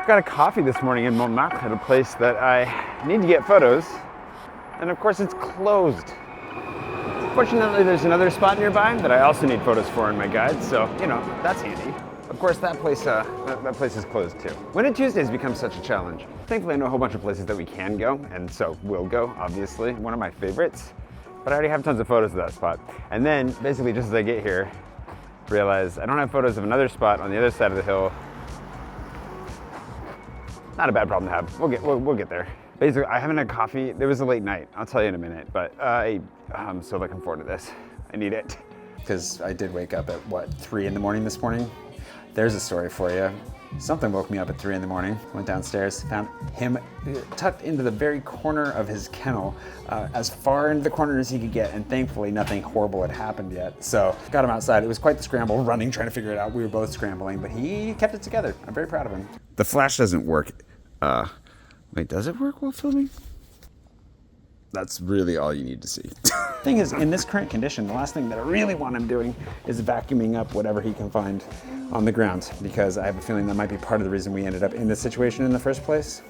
Got a coffee this morning in Montmartre at a place that I need to get photos, and of course it's closed. Fortunately, there's another spot nearby that I also need photos for in my guide, so, you know, that's handy. Of course, that place is closed too. When did Tuesdays become such a challenge? Thankfully, I know a whole bunch of places that we can go, and so we'll go, obviously. One of my favorites, but I already have tons of photos of that spot. And then, basically, just as I get here, realize I don't have photos of another spot on the other side of the hill. Not a bad problem to have. We'll get there. Basically, I haven't had coffee. It was a late night. I'll tell you in a minute, but I'm so looking forward to this. I need it. Because I did wake up at, 3 in the morning this morning? There's a story for you. Something woke me up at 3 in the morning. Went downstairs, found him tucked into the very corner of his kennel, as far into the corner as he could get, and thankfully nothing horrible had happened yet. So got him outside. It was quite the scramble, running, trying to figure it out. We were both scrambling, but he kept it together. I'm very proud of him. The flash doesn't work. Wait, does it work while filming? That's really all you need to see. Thing is, in this current condition, the last thing that I really want him doing is vacuuming up whatever he can find on the ground, because I have a feeling that might be part of the reason we ended up in this situation in the first place.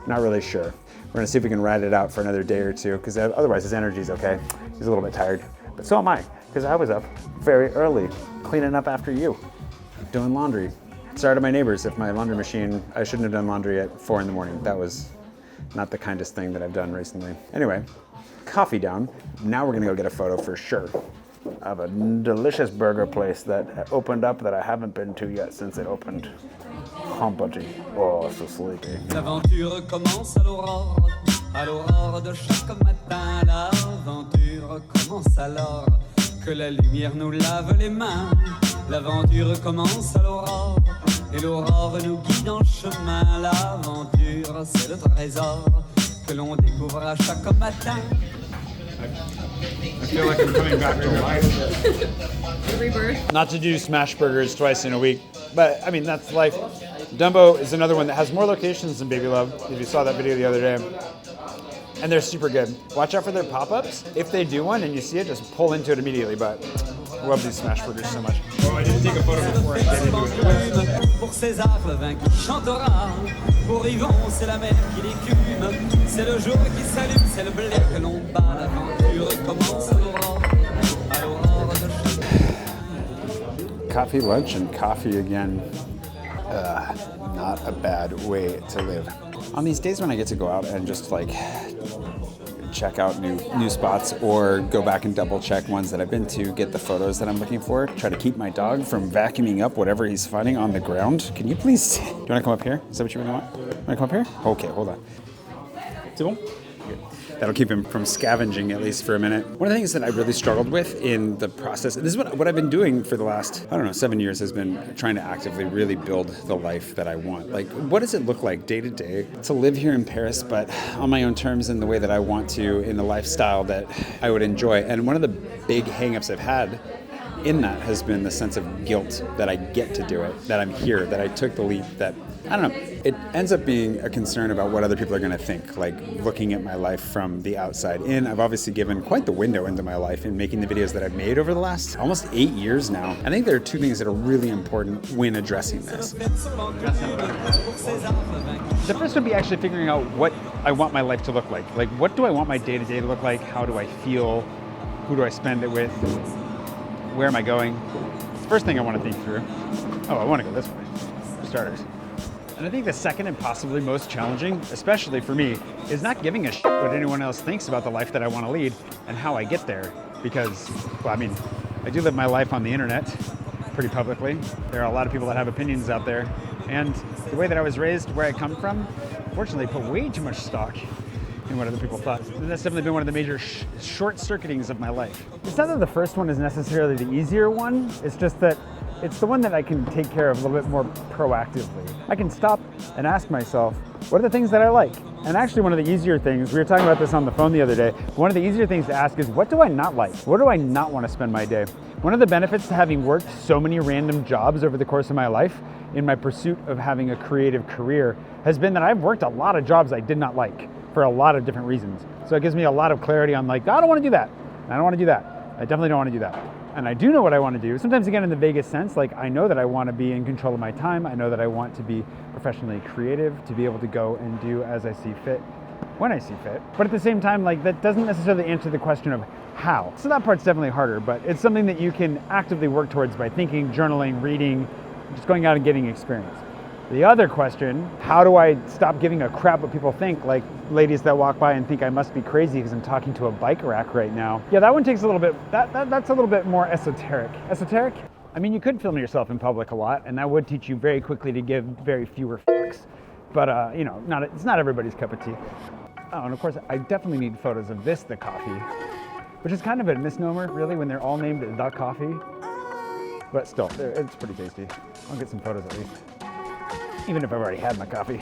Not really sure. We're gonna see if we can ride it out for another day or two, because otherwise his energy's okay. He's a little bit tired, but so am I, because I was up very early, cleaning up after you, doing laundry. Sorry to my neighbors if my laundry machine, I shouldn't have done laundry at 4 in the morning. That was not the kindest thing that I've done recently. Anyway, coffee down. Now we're gonna go get a photo for sure of a delicious burger place that opened up that I haven't been to yet since it opened. Humpity. Oh, so sleepy. L'aventure commence à l'aurore de chaque matin. L'aventure commence alors que la lumière nous lave les mains. L'aventure commence à l'aurore et l'aurore nous guide en chemin. L'aventure, c'est le trésor que l'on découvre à chaque matin. I feel like I'm coming back to life. Rebirth. Not to do smash burgers twice in a week, but I mean, that's life. Dumbo is another one that has more locations than Baby Love, if you saw that video the other day. And they're super good. Watch out for their pop-ups. If they do one and you see it, just pull into it immediately, but I love these smash burgers so much. Oh, I didn't take a photo before I get into it. Pour César, le vin qui chantera. Pour Yvon, c'est la mer qui l'écume. C'est le jour qui s'allume, c'est le blé que l'on bat. L'aventure commence à l'aurore de chaque. Coffee, lunch, and coffee again. Not a bad way to live. On these days when I get to go out and just like check out new spots or go back and double check ones that I've been to, get the photos that I'm looking for, try to keep my dog from vacuuming up whatever he's finding on the ground. Can you please, do you want to come up here? Is that what you really want? Want to come up here? Okay, hold on. C'est bon? That'll keep him from scavenging at least for a minute. One of the things that I really struggled with in the process, this is what I've been doing for the last, 7 years, has been trying to actively really build the life that I want. Like, what does it look like day to day to live here in Paris, but on my own terms in the way that I want to, in the lifestyle that I would enjoy? And one of the big hangups I've had in that has been the sense of guilt that I get to do it, that I'm here, that I took the leap, that, I don't know, it ends up being a concern about what other people are going to think, like looking at my life from the outside in. I've obviously given quite the window into my life in making the videos that I've made over the last almost 8 years now. I think there are two things that are really important when addressing this. The first would be actually figuring out what I want my life to look like. Like, what do I want my day-to-day to look like? How do I feel? Who do I spend it with? Where am I going? It's the first thing I want to think through. Oh, I want to go this way, for starters. And I think the second and possibly most challenging, especially for me, is not giving a shit what anyone else thinks about the life that I want to lead and how I get there. Because, well, I mean, I do live my life on the internet pretty publicly. There are a lot of people that have opinions out there. And the way that I was raised, where I come from, fortunately put way too much stock in what other people thought. And that's definitely been one of the major short-circuitings of my life. It's not that the first one is necessarily the easier one, it's just that it's the one that I can take care of a little bit more proactively. I can stop and ask myself, what are the things that I like? And actually one of the easier things, we were talking about this on the phone the other day, one of the easier things to ask is, what do I not like? What do I not want to spend my day? One of the benefits to having worked so many random jobs over the course of my life in my pursuit of having a creative career has been that I've worked a lot of jobs I did not like for a lot of different reasons. So it gives me a lot of clarity on like, I don't want to do that. I don't want to do that. I definitely don't want to do that. and I do know what I want to do. Sometimes again in the vaguest sense, like I know that I want to be in control of my time. I know that I want to be professionally creative, to be able to go and do as I see fit, when I see fit. But at the same time, like that doesn't necessarily answer the question of how. So that part's definitely harder, but it's something that you can actively work towards by thinking, journaling, reading, just going out and getting experience. The other question, how do I stop giving a crap what people think? Like ladies that walk by and think I must be crazy because I'm talking to a bike rack right now. Yeah, that one takes a little bit, that's a little bit more esoteric. Esoteric? I mean, you could film yourself in public a lot, and that would teach you very quickly to give very fewer fucks. But, you know, it's not everybody's cup of tea. Oh, and of course, I definitely need photos of this, the coffee, which is kind of a misnomer, really, when they're all named the coffee. But still, it's pretty tasty. I'll get some photos at least, even if I've already had my coffee.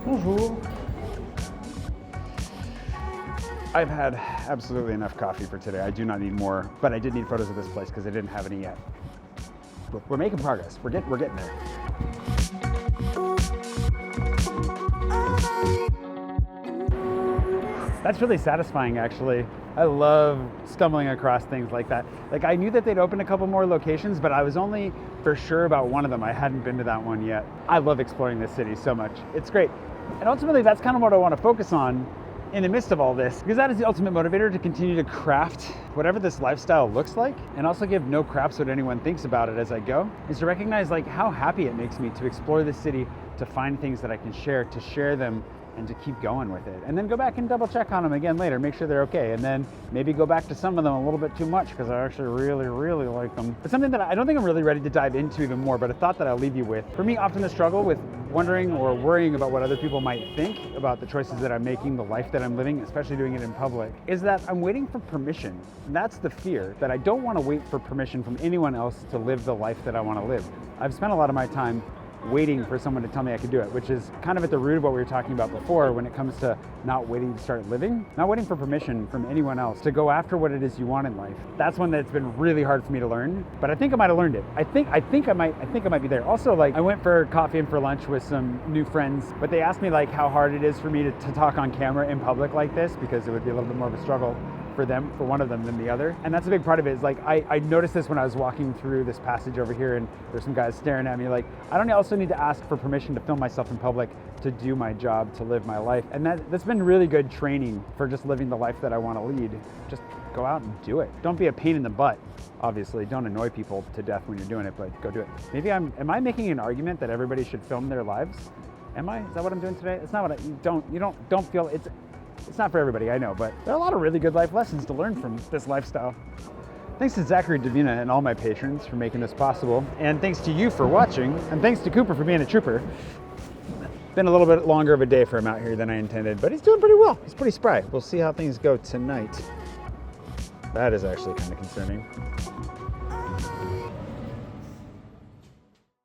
Bonjour. I've had absolutely enough coffee for today. I do not need more, but I did need photos of this place because I didn't have any yet. We're making progress. We're getting there. That's really satisfying, actually. I love stumbling across things like that. Like I knew that they'd open a couple more locations, but I was only for sure about one of them. I hadn't been to that one yet. I love exploring this city so much. It's great. And ultimately, that's kind of what I want to focus on in the midst of all this, because that is the ultimate motivator to continue to craft whatever this lifestyle looks like, and also give no craps what anyone thinks about it as I go, is to recognize like how happy it makes me to explore the city, to find things that I can share, to share them, and to keep going with it. And then go back and double check on them again later, make sure they're okay. And then maybe go back to some of them a little bit too much because I actually really, really like them. But something that I don't think I'm really ready to dive into even more, but a thought that I'll leave you with. For me, often the struggle with wondering or worrying about what other people might think about the choices that I'm making, the life that I'm living, especially doing it in public, is that I'm waiting for permission. And that's the fear, that I don't want to wait for permission from anyone else to live the life that I want to live. I've spent a lot of my time waiting for someone to tell me I could do it, which is kind of at the root of what we were talking about before when it comes to not waiting to start living, not waiting for permission from anyone else to go after what it is you want in life. That's one that's been really hard for me to learn, but I think I might have learned it. I think I might be there. Also, like I went for coffee and for lunch with some new friends, but they asked me like how hard it is for me to talk on camera in public like this, because it would be a little bit more of a struggle for them, for one of them than the other. And that's a big part of it, is like I noticed this when I was walking through this passage over here and there's some guys staring at me. Like I don't also need to ask for permission to film myself in public to do my job, to live my life. And that's been really good training for just living the life that I want to lead. Just go out and do it. Don't be a pain in the butt, obviously. Don't annoy people to death when you're doing it, but go do it. Maybe am I making an argument that everybody should film their lives? Am I? Is that what I'm doing today? It's not what don't feel it's not for everybody, I know, but there are a lot of really good life lessons to learn from this lifestyle. Thanks to Zachary, Davina, and all my patrons for making this possible. And thanks to you for watching. And thanks to Cooper for being a trooper. Been a little bit longer of a day for him out here than I intended, but he's doing pretty well. He's pretty spry. We'll see how things go tonight. That is actually kind of concerning.